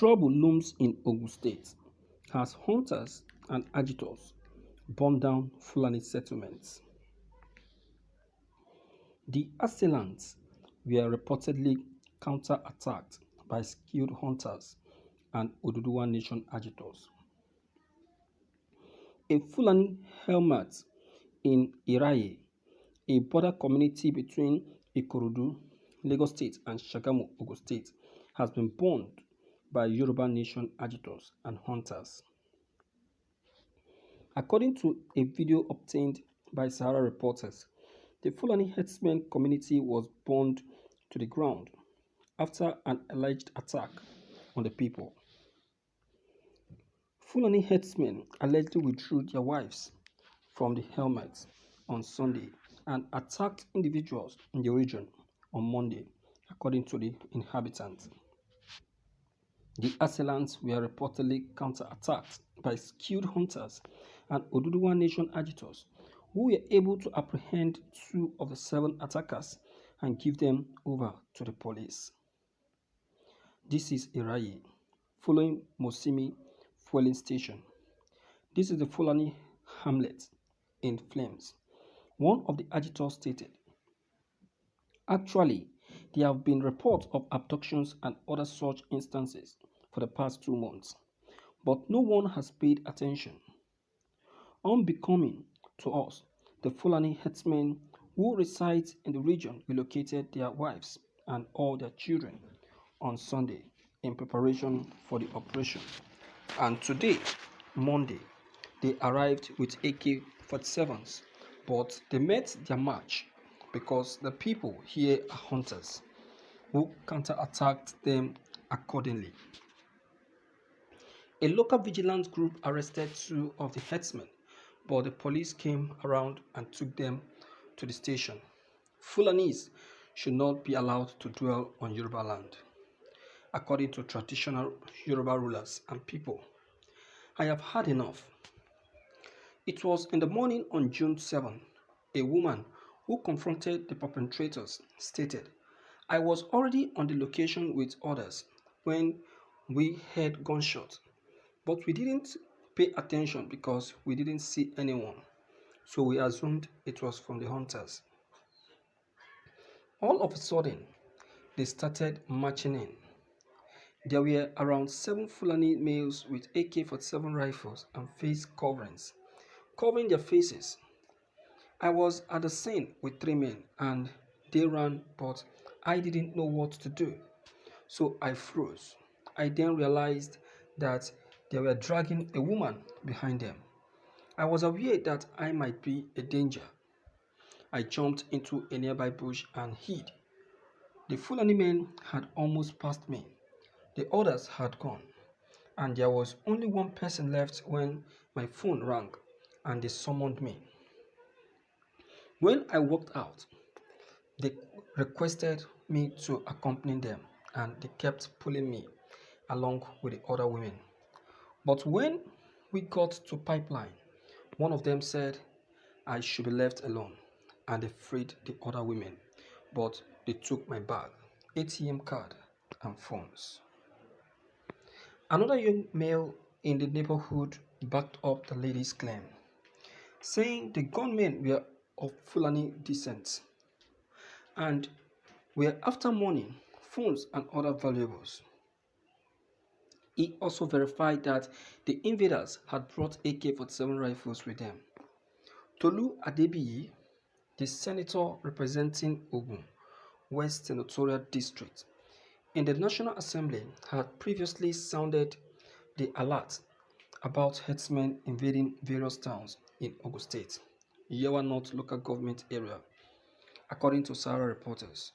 Trouble looms in Ogun State as hunters and agitors burn down Fulani settlements. The assailants were reportedly counter-attacked by skilled hunters and Oduduwa Nation agitors. A Fulani helmet in Iraye, a border community between Ikorodu, Lagos State and Shagamu, Ogun State, has been burned by Yoruba Nation agitors and hunters. According to a video obtained by Sahara reporters, the Fulani herdsmen community was burned to the ground after an alleged attack on the people. Fulani herdsmen allegedly withdrew their wives from the helmets on Sunday and attacked individuals in the region on Monday, according to the inhabitants. The assailants were reportedly counter-attacked by skilled hunters and Oduduwa Nation agitors, who were able to apprehend 2 of the 7 attackers and give them over to the police. This is Iraye, following Mosimi fueling station. This is the Fulani hamlet in flames. One of the agitors stated, "Actually, there have been reports of abductions and other such instances for the past 2 months, but no one has paid attention. Unbecoming to us, the Fulani herdsmen who reside in the region relocated their wives and all their children on Sunday in preparation for the operation. And today, Monday, they arrived with AK-47s, but they met their match because the people here are hunters who counter-attacked them accordingly." A local vigilance group arrested 2 of the herdsmen, but the police came around and took them to the station. Fulanis should not be allowed to dwell on Yoruba land, according to traditional Yoruba rulers and people. I have had enough. It was in the morning on June 7, a woman who confronted the perpetrators stated, "I was already on the location with others when we heard gunshots, but we didn't pay attention because we didn't see anyone, so we assumed it was from the hunters. All of a sudden, they started marching in. There were around 7 Fulani males with AK-47 rifles and face coverings, covering their faces. I was at the scene with 3 men and they ran, but I didn't know what to do, so I froze. I then realized that they were dragging a woman behind them. I was aware that I might be a danger. I jumped into a nearby bush and hid. The Fulani men had almost passed me. The others had gone, and there was only 1 person left when my phone rang and they summoned me. When I walked out, they requested me to accompany them, and they kept pulling me along with the other women. But when we got to Pipeline, one of them said I should be left alone, and they freed the other women, but they took my bag, ATM card, and phones." Another young male in the neighborhood backed up the lady's claim, saying the gunmen were of Fulani descent and were after money, phones, and other valuables. He also verified that the invaders had brought AK-47 rifles with them. Tolu Adebiyi, the senator representing Ogun West Senatorial District in the National Assembly, had previously sounded the alert about herdsmen invading various towns in Ogun State, Yewa North local government area, according to Sahara reporters.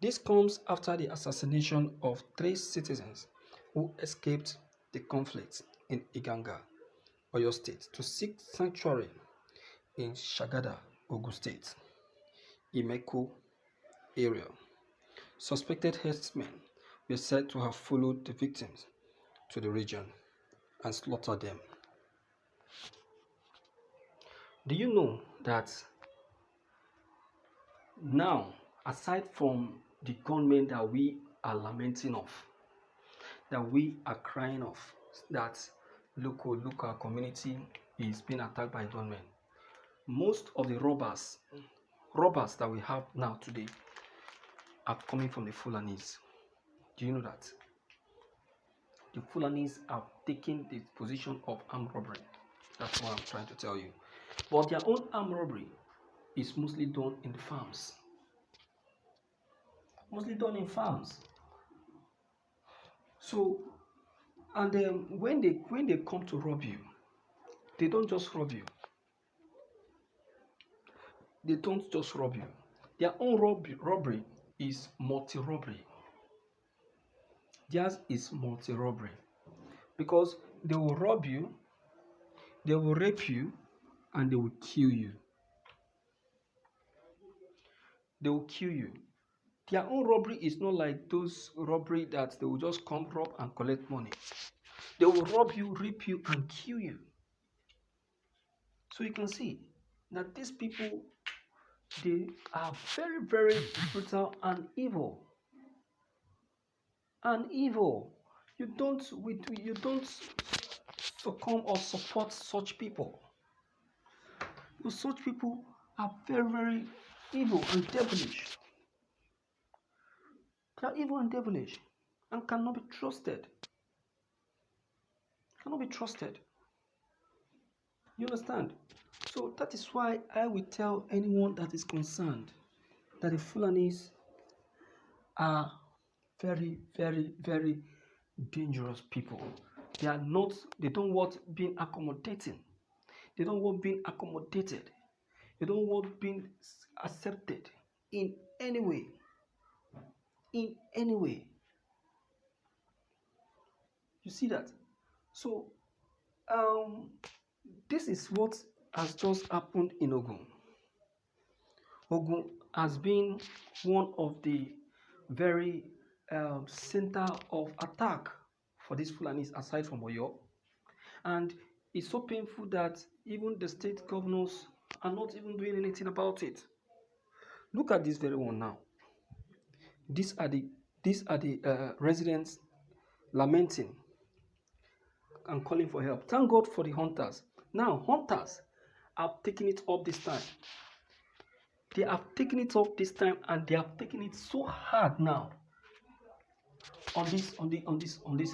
This comes after the assassination of 3 citizens who escaped the conflict in Iganga, Oyo State, to seek sanctuary in Shagada, Ogun State, Imeko area. Suspected herdsmen were said to have followed the victims to the region and slaughtered them. Do you know that now, aside from the gunmen that we are lamenting of, that we are crying of, that local community is being attacked by gunmen. Most of the robbers that we have now today are coming from the Fülãñïs. Do you know that? The Fülãñïs have taken the position of armed robbery. That's what I'm trying to tell you. But their own armed robbery is mostly done in the farms. Mostly done in farms. So, and when they come to rob you, they don't just rob you. They don't just rob you. Their own robbery is multi-robbery. Theirs is multi-robbery. Because they will rob you, they will rape you, and they will kill you. They will kill you. Their own robbery is not like those robbery that they will just come, rob, and collect money. They will rob you, rape you, and kill you. So you can see that these people, they are very, very brutal and evil. And evil. You don't succumb or support such people. Because such people are very, very evil and devilish. They are evil and devilish and cannot be trusted. Cannot be trusted. You understand? So that is why I will tell anyone that is concerned that the Fülãñïs are very, very, very dangerous people. They don't want being accommodating. They don't want being accommodated. They don't want being accepted in any way. In any way. You see that? So, this is what has just happened in Ogun. Ogun has been one of the very center of attack for these Fulanis aside from Oyo. And it's so painful that even the state governors are not even doing anything about it. Look at this very one now. These are the residents lamenting and calling for help. Thank God for the hunters. Now, hunters have taken it up this time. They have taken it up this time, and they have taken it so hard now on these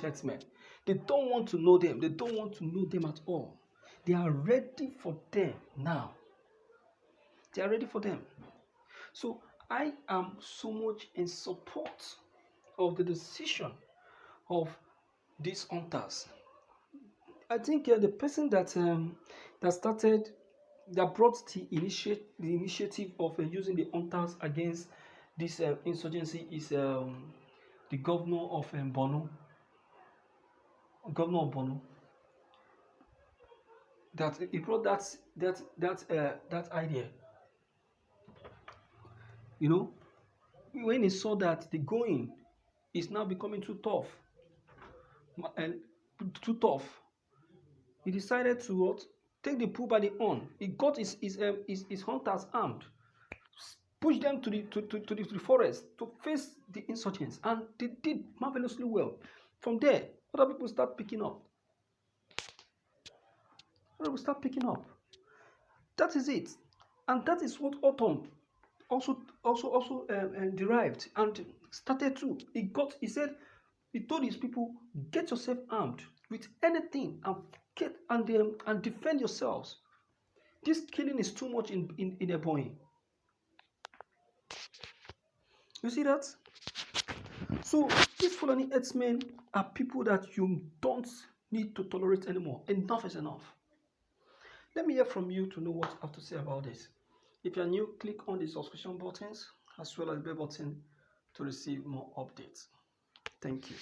herdsmen. They don't want to know them. They don't want to know them at all. They are ready for them now. They are ready for them. So I am so much in support of the decision of these hunters. I think the person that brought the initiative of using the hunters against this insurgency is the governor of Borno. Governor of Borno. That he brought that idea. You know, when he saw that the going is now becoming too tough, he decided to what? Take the bull by the horn. He got his hunters armed, pushed them to the forest to face the insurgents, and they did marvelously well. From there, other people start picking up. That is it, and that is what Autumn also derived and started to. He told his people, get yourself armed with anything and defend yourselves. This killing is too much in Ebonyi. You see that? So these Fulani herdsmen are people that you don't need to tolerate anymore. Enough is enough. Let me hear from you to know what I have to say about this. If you are new, click on the subscription buttons as well as the bell button to receive more updates. Thank you.